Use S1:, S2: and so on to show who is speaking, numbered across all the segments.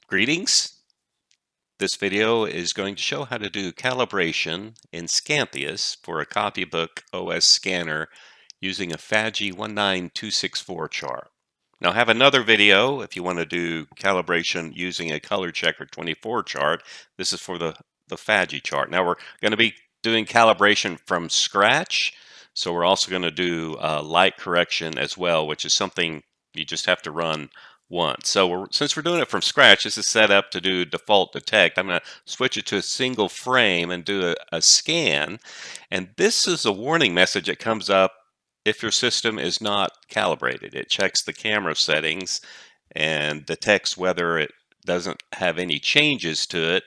S1: Greetings. This video is going to show how to do calibration in Scantheus for a copybook OS scanner using a FADGI 19264 chart. Now I have another video if you want to do calibration using a color checker 24 chart. This is for the FADGI chart. Now we're going to be doing calibration from scratch. So we're also going to do light correction as well, which is something you just have to run once. So since we're doing it from scratch, this is set up to do default detect. I'm going to switch it to a single frame and do a scan. And this is a warning message that comes up if your system is not calibrated. It checks the camera settings and detects whether it doesn't have any changes to it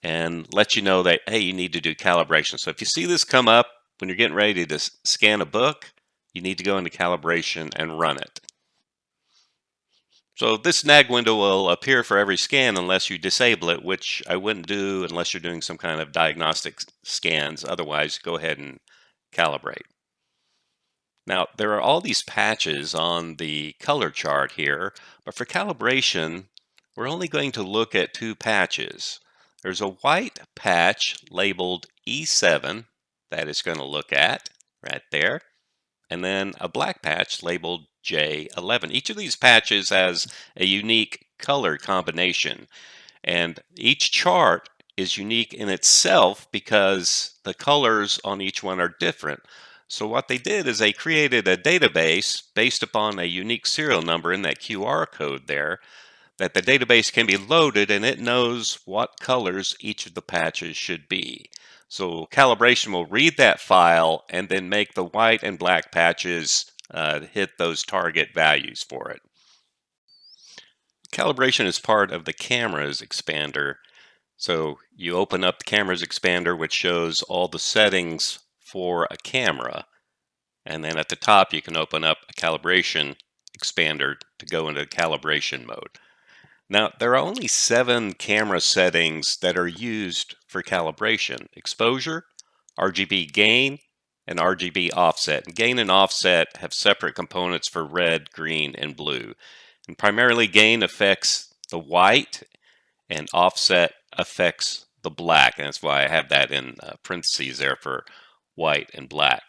S1: and lets you know that, hey, you need to do calibration. So if you see this come up when you're getting ready to scan a book, you need to go into calibration and run it. So this nag window will appear for every scan unless you disable it, which I wouldn't do unless you're doing some kind of diagnostic scans. Otherwise, go ahead and calibrate. Now, there are all these patches on the color chart here, but for calibration, we're only going to look at two patches. There's a white patch labeled E7 that it's going to look at right there, and then a black patch labeled J11. Each of these patches has a unique color combination, and each chart is unique in itself because the colors on each one are different. So what they did is they created a database based upon a unique serial number in that QR code there, that the database can be loaded and it knows what colors each of the patches should be. So calibration will read that file and then make the white and black patches hit those target values for it. Calibration is part of the cameras expander. So you open up the cameras expander, which shows all the settings for a camera. And then at the top, you can open up a calibration expander to go into calibration mode. Now, there are only 7 camera settings that are used for calibration: exposure, RGB gain, and RGB offset. And gain and offset have separate components for red, green, and blue. And primarily gain affects the white and offset affects the black. And that's why I have that in parentheses there for white and black.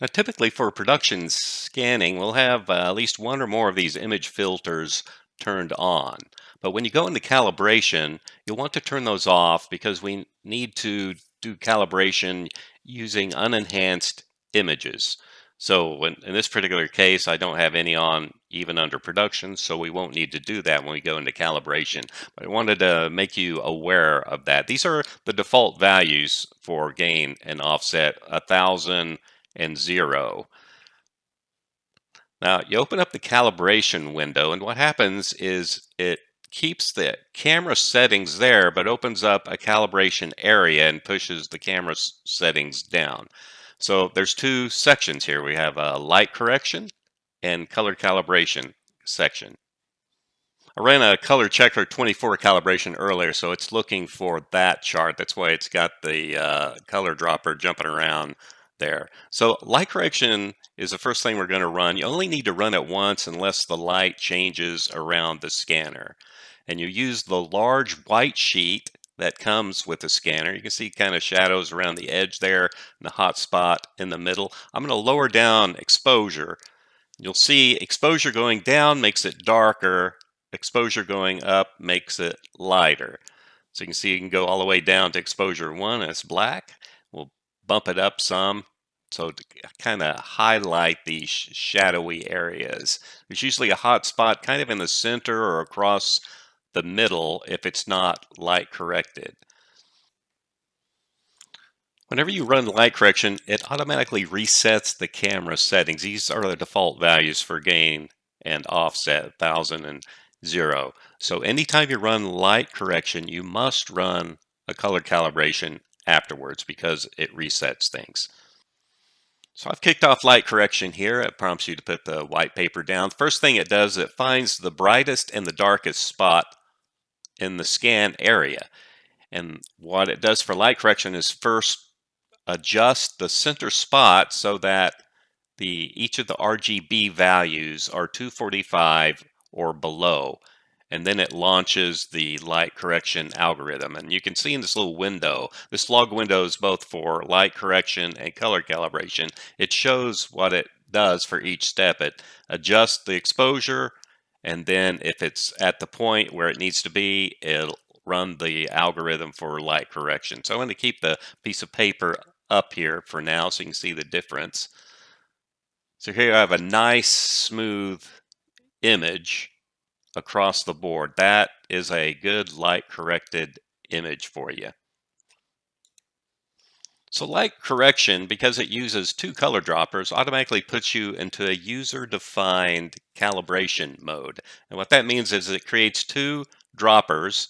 S1: Now, typically for production scanning, we'll have at least one or more of these image filters turned on. But when you go into calibration, you'll want to turn those off because we need to do calibration using unenhanced images. So in this particular case, I don't have any on even under production, so we won't need to do that when we go into calibration. But I wanted to make you aware of that. These are the default values for gain and offset: 1000 and 0. Now you open up the calibration window, and what happens is it keeps the camera settings there, but opens up a calibration area and pushes the camera settings down. So there's two sections here. We have a light correction and color calibration section. I ran a color checker 24 calibration earlier, so it's looking for that chart. That's why it's got the color dropper jumping around there. So light correction is the first thing we're going to run. You only need to run it once unless the light changes around the scanner. And you use the large white sheet that comes with the scanner. You can see kind of shadows around the edge there and the hot spot in the middle. I'm going to lower down exposure. You'll see exposure going down makes it darker. Exposure going up makes it lighter. So you can see you can go all the way down to exposure 1, and it's black. We'll bump it up some so to kind of highlight these shadowy areas. There's usually a hot spot kind of in the center or across the middle if it's not light corrected. Whenever you run light correction, it automatically resets the camera settings. These are the default values for gain and offset, 1000 and 0. So anytime you run light correction, you must run a color calibration afterwards because it resets things. So I've kicked off light correction here. It prompts you to put the white paper down. The first thing it does, it finds the brightest and the darkest spot in the scan area. And what it does for light correction is first adjust the center spot so that each of the RGB values are 245 or below. and then it launches the light correction algorithm. And you can see in this little window, this log window is both for light correction and color calibration. It shows what it does for each step. It adjusts the exposure, and then if it's at the point where it needs to be, it'll run the algorithm for light correction. So I'm going to keep the piece of paper up here for now so you can see the difference. So here I have a nice smooth image across the board. That is a good light corrected image for you. So light correction, because it uses two color droppers, automatically puts you into a user-defined calibration mode. And what that means is it creates two droppers.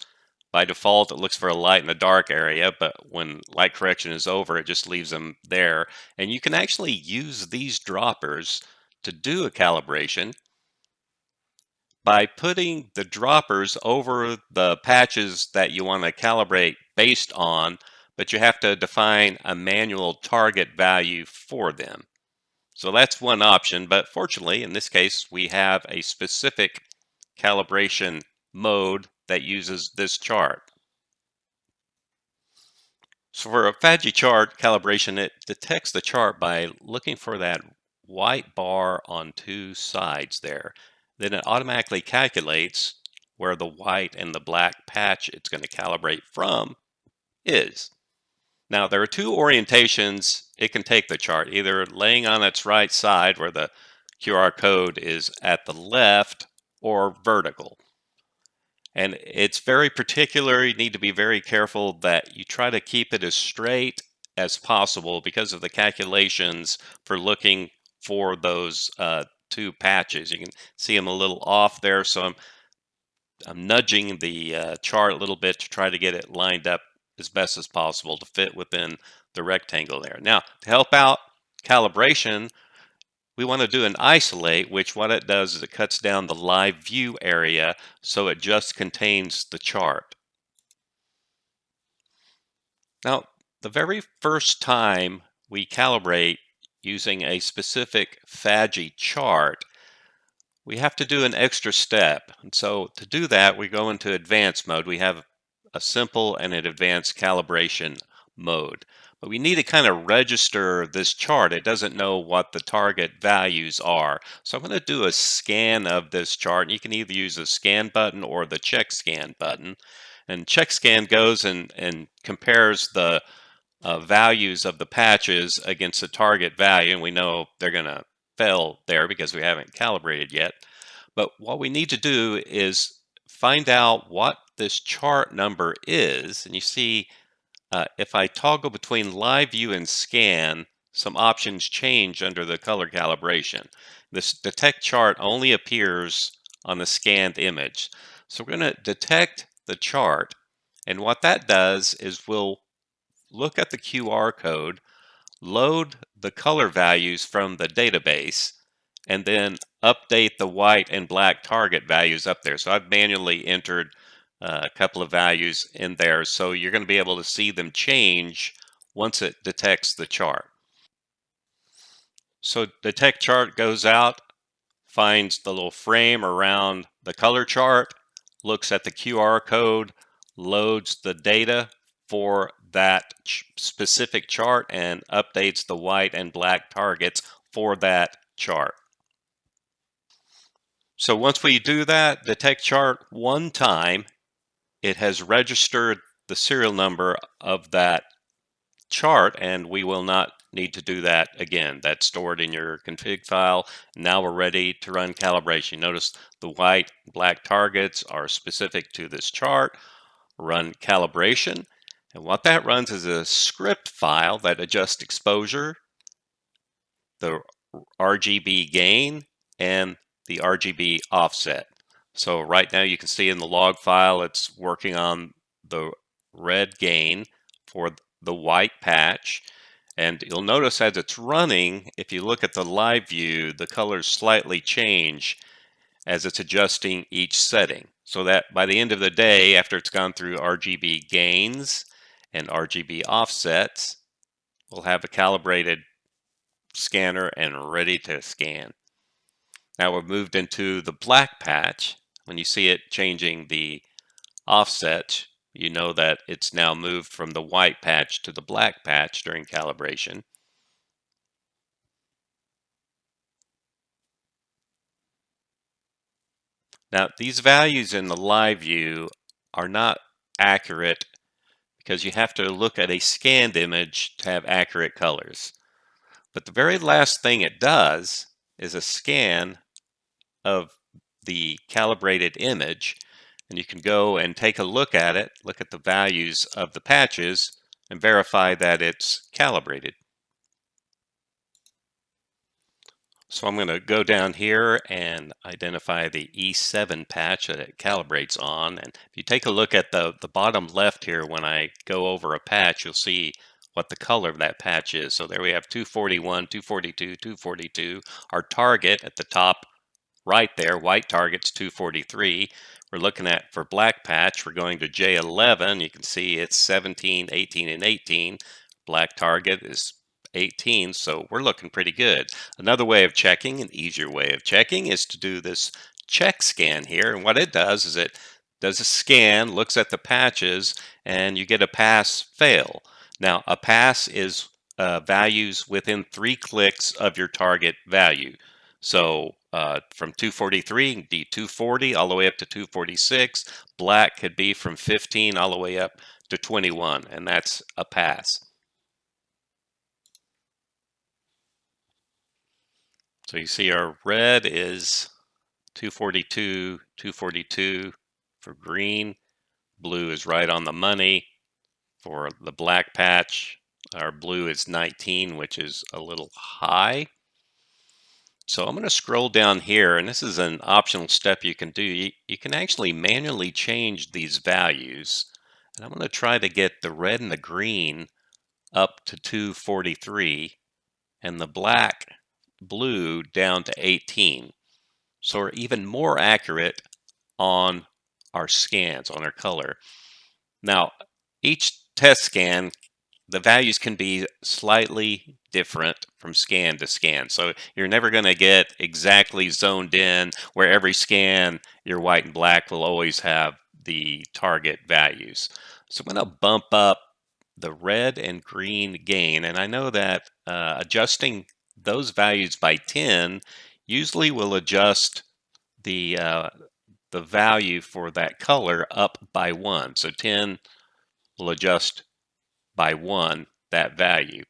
S1: By default, it looks for a light and a dark area, but when light correction is over, it just leaves them there. And you can actually use these droppers to do a calibration by putting the droppers over the patches that you want to calibrate based on, but you have to define a manual target value for them. So that's one option, but fortunately, in this case, we have a specific calibration mode that uses this chart. So for a FADGI chart calibration, it detects the chart by looking for that white bar on two sides there. Then it automatically calculates where the white and the black patch it's going to calibrate from is. Now there are two orientations it can take the chart, either laying on its right side where the QR code is at the left, or vertical. And it's very particular. You need to be very careful that you try to keep it as straight as possible because of the calculations for looking for those two patches. You can see them a little off there, so I'm nudging the chart a little bit to try to get it lined up as best as possible to fit within the rectangle there. Now, to help out calibration, we want to do an isolate, which what it does is it cuts down the live view area so it just contains the chart. Now, the very first time we calibrate using a specific FADGI chart, we have to do an extra step. And so to do that, we go into advanced mode. We have a simple and an advanced calibration mode. But we need to kind of register this chart. It doesn't know what the target values are. So I'm going to do a scan of this chart. And you can either use the scan button or the check scan button. And check scan goes and compares the values of the patches against the target value. And we know they're going to fail there because we haven't calibrated yet. But what we need to do is find out what this chart number is. And you see, if I toggle between live view and scan, some options change under the color calibration. This detect chart only appears on the scanned image. So we're going to detect the chart. And what that does is we'll look at the QR code, load the color values from the database, and then update the white and black target values up there. So I've manually entered a couple of values in there, so you're going to be able to see them change once it detects the chart. So detect chart goes out, finds the little frame around the color chart, looks at the QR code, loads the data for that specific chart, and updates the white and black targets for that chart. So once we do that, detect chart one time, it has registered the serial number of that chart, and we will not need to do that again. That's stored in your config file. Now we're ready to run calibration. Notice the white black targets are specific to this chart. Run calibration, and what that runs is a script file that adjusts exposure, the RGB gain, and the RGB offset. So right now you can see in the log file it's working on the red gain for the white patch. And you'll notice as it's running, if you look at the live view, the colors slightly change as it's adjusting each setting. So that by the end of the day, after it's gone through RGB gains and RGB offsets, we'll have a calibrated scanner and ready to scan. Now we've moved into the black patch. when you see it changing the offset, you know that it's now moved from the white patch to the black patch during calibration. Now, these values in the live view are not accurate because you have to look at a scanned image to have accurate colors. But the very last thing it does is a scan of the calibrated image, and you can go and take a look at it, look at the values of the patches, and verify that it's calibrated. So I'm going to go down here and identify the E7 patch that it calibrates on. And if you take a look at the bottom left here, when I go over a patch, you'll see what the color of that patch is. So there we have 241, 242, 242. Our target at the top right there, white target's 243. We're looking at, for black patch, we're going to J11. You can see it's 17, 18, and 18. Black target is 18, so we're looking pretty good. Another way of checking, an easier way of checking, is to do this check scan here. And what it does is it does a scan, looks at the patches, and you get a pass fail. Now, a pass is values within 3 clicks of your target value. So from 243 can be 240 all the way up to 246. Black could be from 15 all the way up to 21, and that's a pass. So you see our red is 242, 242 for green. Blue is right on the money. For the black patch, our blue is 19, which is a little high. So I'm going to scroll down here, and this is an optional step you can do. You can actually manually change these values. And I'm going to try to get the red and the green up to 243 and the blue down to 18. So we're even more accurate on our scans, on our color. Now, each test scan, the values can be slightly different from scan to scan. So you're never going to get exactly zoned in where every scan, your white and black will always have the target values. So I'm going to bump up the red and green gain. And I know that adjusting those values by 10 usually will adjust the value for that color up by 1. So 10 will adjust by 1 that value.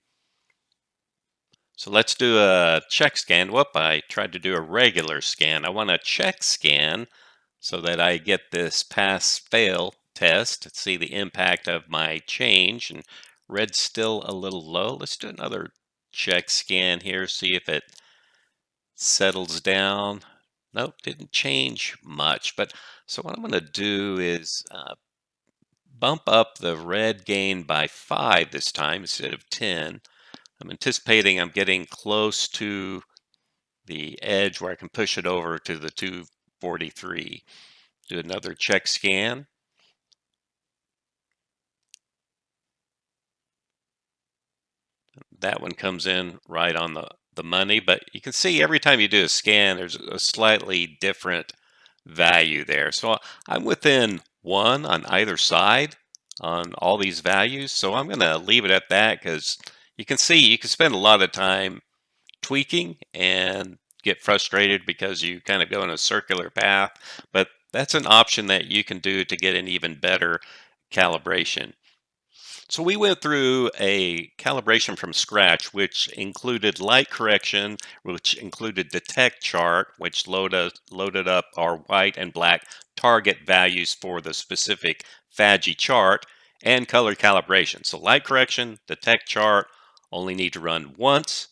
S1: So let's do a check scan. Whoop, I tried to do a regular scan. I want a check scan so that I get this pass-fail test to see the impact of my change. And red's still a little low. Let's do another check scan here, see if it settles down. Nope, didn't change much. But so what I'm going to do is bump up the red gain by 5 this time instead of 10. I'm anticipating I'm getting close to the edge where I can push it over to the 243. Do another check scan. That one comes in right on the money, but you can see every time you do a scan, there's a slightly different value there. So I'm within 1 on either side on all these values. So I'm going to leave it at that because you can see you can spend a lot of time tweaking and get frustrated because you kind of go in a circular path. But that's an option that you can do to get an even better calibration. So we went through a calibration from scratch, which included light correction, which included detect chart, which loaded up our white and black target values for the specific FADGI chart, and color calibration. So light correction, detect chart, only need to run once.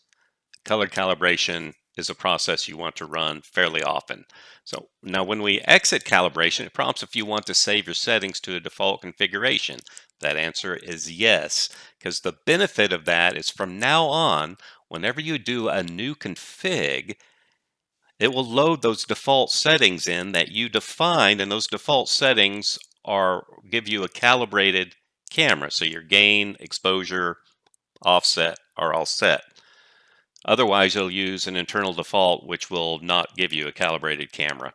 S1: Color calibration is a process you want to run fairly often. So now when we exit calibration, it prompts if you want to save your settings to a default configuration. That answer is yes, because the benefit of that is from now on, whenever you do a new config, it will load those default settings in that you defined, and those default settings give you a calibrated camera. So your gain, exposure, offset are all set. Otherwise, you'll use an internal default which will not give you a calibrated camera.